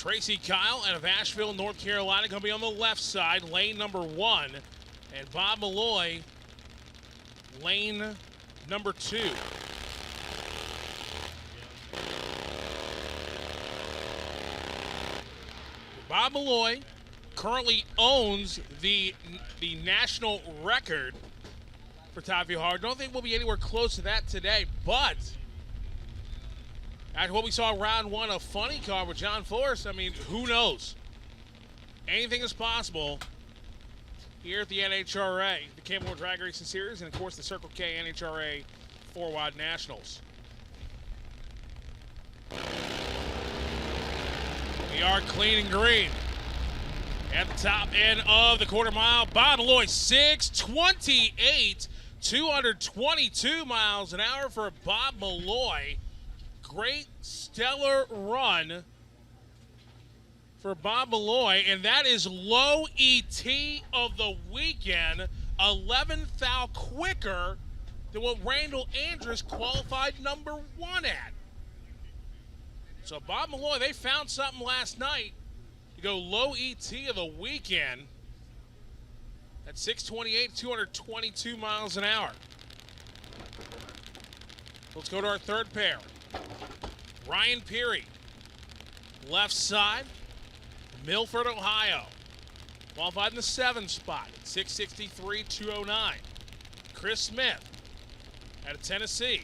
Tracy Kyle out of Asheville, North Carolina, going to be on the left side, lane number 1. And Bob Malloy, lane number 2. Bob Malloy currently owns the national record for top fuel hard. Don't think we'll be anywhere close to that today, but after what we saw in round 1 of Funny Car with John Forrest, I mean, who knows? Anything is possible here at the NHRA, the Campbell Drag Racing Series, and of course the Circle K NHRA 4-Wide Nationals. We are clean and green. At the top end of the quarter mile, Bob Malloy, 6:28, 222 miles an hour for Bob Malloy. Great, stellar run for Bob Malloy, and that is low ET of the weekend, 11th thou quicker than what Randall Andrus qualified number 1 at. So Bob Malloy, they found something last night to go low ET of the weekend at 6:28, 222 miles an hour. Let's go to our third pair. Ryan Peary, left side, Milford, Ohio. Qualified in the 7th spot at 6:63, 209. Chris Smith out of Tennessee.